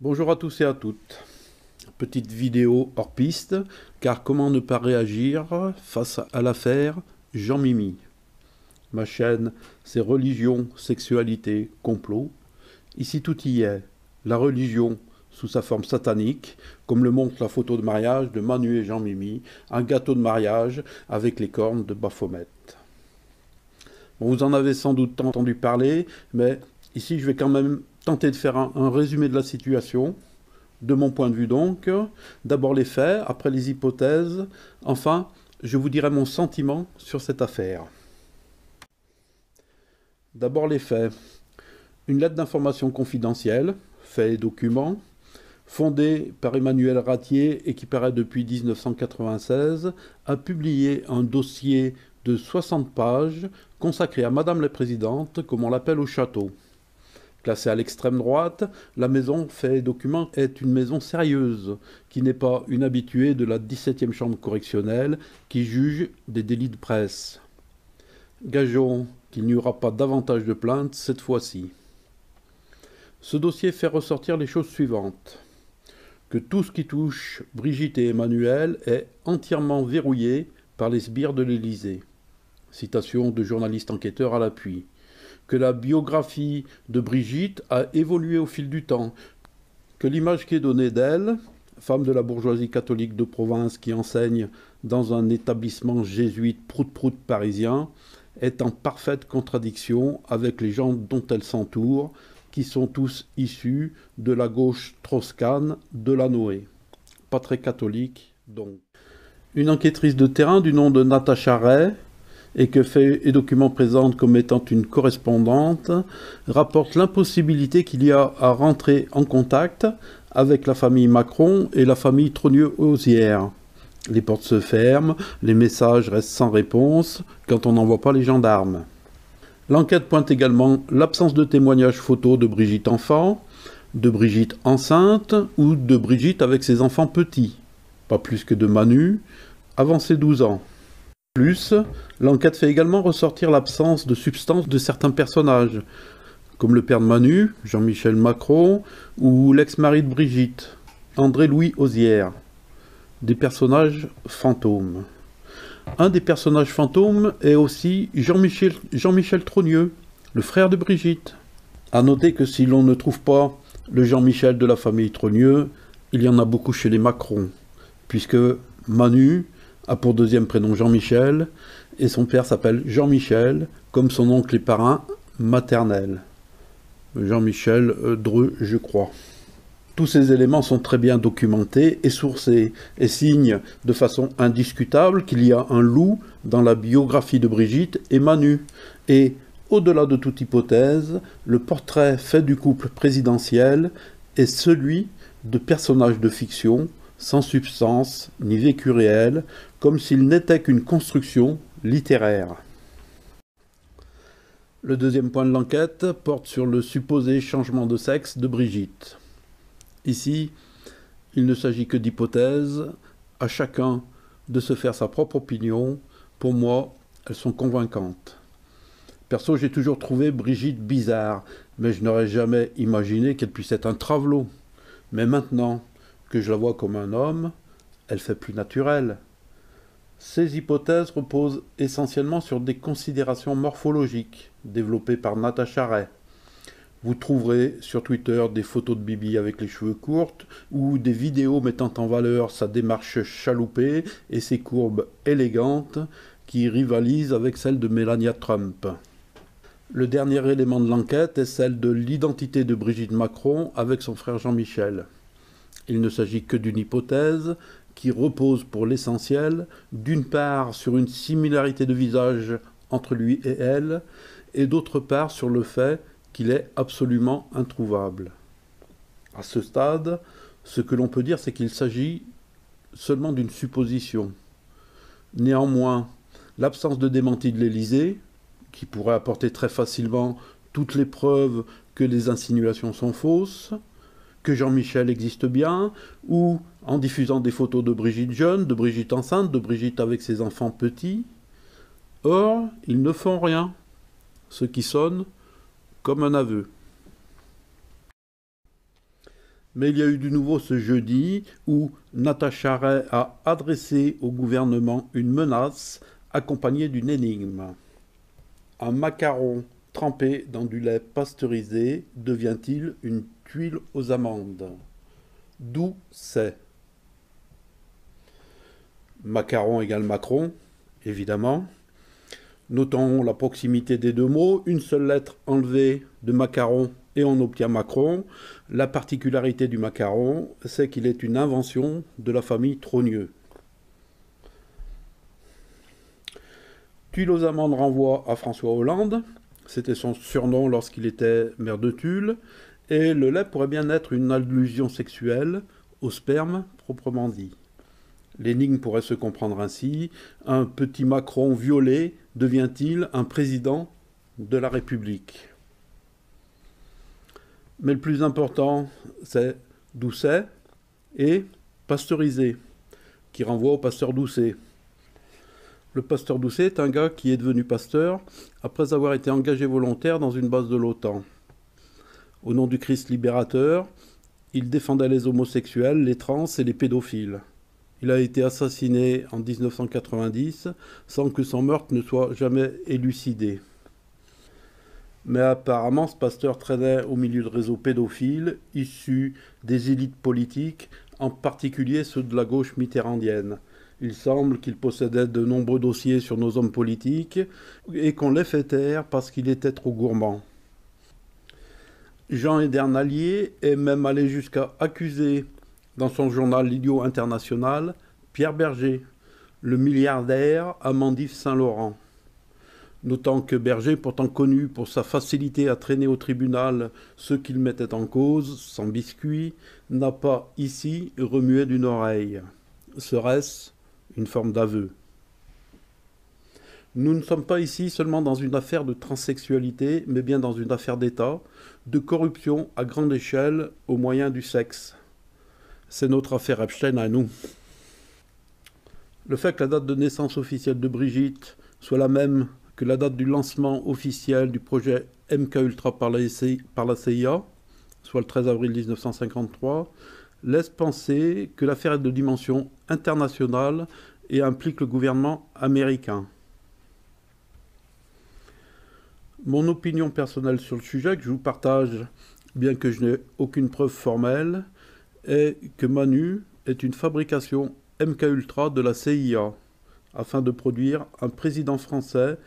Bonjour à tous et à toutes. Petite vidéo hors piste, car comment ne pas réagir face à l'affaire Jean-Mimi. Ma chaîne, c'est religion, sexualité, complot. Ici tout y est. La religion sous sa forme satanique, comme le montre la photo de mariage de Manu et Jean-Mimi, un gâteau de mariage avec les cornes de Baphomet. Bon, vous en avez sans doute entendu parler, mais ici je vais quand même tenter de faire un résumé de la situation. De mon point de vue donc, d'abord les faits, après les hypothèses, enfin, je vous dirai mon sentiment sur cette affaire. D'abord les faits. Une lettre d'information confidentielle, faits et documents, fondée par Emmanuel Ratier et qui paraît depuis 1996, a publié un dossier de 60 pages consacré à Madame la Présidente, comme on l'appelle au château. Classée à l'extrême droite, la maison Faits et Documents est une maison sérieuse, qui n'est pas une habituée de la 17e chambre correctionnelle qui juge des délits de presse. Gageons qu'il n'y aura pas davantage de plaintes cette fois-ci. Ce dossier fait ressortir les choses suivantes. Que tout ce qui touche Brigitte et Emmanuel est entièrement verrouillé par les sbires de l'Élysée. Citation de journalistes enquêteurs à l'appui. Que la biographie de Brigitte a évolué au fil du temps, que l'image qui est donnée d'elle, femme de la bourgeoisie catholique de province qui enseigne dans un établissement jésuite prout-prout parisien, est en parfaite contradiction avec les gens dont elle s'entoure, qui sont tous issus de la gauche trotskane de la Noé. Pas très catholique, donc. Une enquêtrice de terrain du nom de Natacha Ray, et que Faits et Documents présente comme étant une correspondante, rapporte l'impossibilité qu'il y a à rentrer en contact avec la famille Macron et la famille Trogneux-Osière. Les portes se ferment, les messages restent sans réponse quand on n'envoie pas les gendarmes. L'enquête pointe également l'absence de témoignages photos de Brigitte enfant, de Brigitte enceinte ou de Brigitte avec ses enfants petits, pas plus que de Manu, avant ses 12 ans. Plus, l'enquête fait également ressortir l'absence de substance de certains personnages, comme le père de Manu, Jean-Michel Macron, ou l'ex-mari de Brigitte, André-Louis Osière, des personnages fantômes. Un des personnages fantômes est aussi Jean-Michel Trogneux, le frère de Brigitte. A noter que si l'on ne trouve pas le Jean-Michel de la famille Trogneux, il y en a beaucoup chez les Macron, puisque Manu a pour deuxième prénom Jean-Michel, et son père s'appelle Jean-Michel, comme son oncle et parrain maternel. Jean-Michel Dreux, je crois. Tous ces éléments sont très bien documentés et sourcés, et signent de façon indiscutable qu'il y a un loup dans la biographie de Brigitte et Manu. Et, au-delà de toute hypothèse, le portrait fait du couple présidentiel est celui de personnages de fiction, sans substance ni vécu réel, comme s'il n'était qu'une construction littéraire. Le deuxième point de l'enquête porte sur le supposé changement de sexe de Brigitte. Ici, il ne s'agit que d'hypothèses, à chacun de se faire sa propre opinion. Pour moi, elles sont convaincantes. Perso, j'ai toujours trouvé Brigitte bizarre, mais je n'aurais jamais imaginé qu'elle puisse être un travelot. Mais maintenant que je la vois comme un homme, elle fait plus naturelle. Ces hypothèses reposent essentiellement sur des considérations morphologiques développées par Natacha Ray. Vous trouverez sur Twitter des photos de Bibi avec les cheveux courts ou des vidéos mettant en valeur sa démarche chaloupée et ses courbes élégantes qui rivalisent avec celles de Melania Trump. Le dernier élément de l'enquête est celle de l'identité de Brigitte Macron avec son frère Jean-Michel. Il ne s'agit que d'une hypothèse qui repose pour l'essentiel, d'une part sur une similarité de visage entre lui et elle, et d'autre part sur le fait qu'il est absolument introuvable. À ce stade, ce que l'on peut dire, c'est qu'il s'agit seulement d'une supposition. Néanmoins, l'absence de démenti de l'Élysée, qui pourrait apporter très facilement toutes les preuves que les insinuations sont fausses, que Jean-Michel existe bien, ou en diffusant des photos de Brigitte jeune, de Brigitte enceinte, de Brigitte avec ses enfants petits. Or, ils ne font rien, ce qui sonne comme un aveu. Mais il y a eu du nouveau ce jeudi où Natacha Ray a adressé au gouvernement une menace accompagnée d'une énigme. Un macaron trempé dans du lait pasteurisé devient-il une tuile aux amandes? D'où c'est? Macaron égale Macron, évidemment. Notons la proximité des deux mots. Une seule lettre enlevée de macaron et on obtient Macron. La particularité du macaron, c'est qu'il est une invention de la famille Trogneux. Tuile aux amandes renvoie à François Hollande. C'était son surnom lorsqu'il était maire de Tulle. Et le lait pourrait bien être une allusion sexuelle au sperme proprement dit. L'énigme pourrait se comprendre ainsi. Un petit Macron violet devient-il un président de la République? Mais le plus important, c'est Doucet et pasteurisé, qui renvoie au pasteur Doucet. Le pasteur Doucet est un gars qui est devenu pasteur après avoir été engagé volontaire dans une base de l'OTAN. Au nom du Christ libérateur, il défendait les homosexuels, les trans et les pédophiles. Il a été assassiné en 1990 sans que son meurtre ne soit jamais élucidé. Mais apparemment, ce pasteur traînait au milieu de réseaux pédophiles issus des élites politiques, en particulier ceux de la gauche mitterrandienne. Il semble qu'il possédait de nombreux dossiers sur nos hommes politiques et qu'on les fait taire parce qu'il était trop gourmand. Jean Edernalier est même allé jusqu'à accuser, dans son journal L'Idiot International, Pierre Berger, le milliardaire à Mandif-Saint-Laurent. Notant que Berger, pourtant connu pour sa facilité à traîner au tribunal ceux qu'il mettait en cause, sans biscuit, n'a pas ici remué d'une oreille. Serait-ce une forme d'aveu? Nous ne sommes pas ici seulement dans une affaire de transsexualité, mais bien dans une affaire d'État, de corruption à grande échelle au moyen du sexe. C'est notre affaire Epstein à nous. Le fait que la date de naissance officielle de Brigitte soit la même que la date du lancement officiel du projet MKUltra par la CIA, soit le 13 avril 1953, laisse penser que l'affaire est de dimension internationale et implique le gouvernement américain. Mon opinion personnelle sur le sujet, que je vous partage, bien que je n'ai aucune preuve formelle, est que Manu est une fabrication MKUltra de la CIA, afin de produire un président français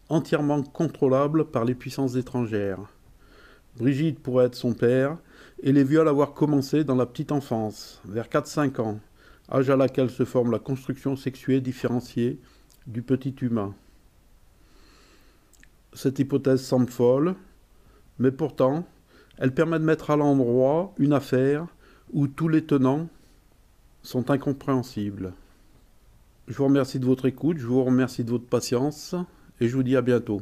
entièrement contrôlable par les puissances étrangères. Brigitte pourrait être son père, et les viols avoir commencé dans la petite enfance, vers 4-5 ans, âge à laquelle se forme la construction sexuée différenciée du petit humain. Cette hypothèse semble folle, mais pourtant, elle permet de mettre à l'endroit une affaire où tous les tenants sont incompréhensibles. Je vous remercie de votre écoute, je vous remercie de votre patience, et je vous dis à bientôt.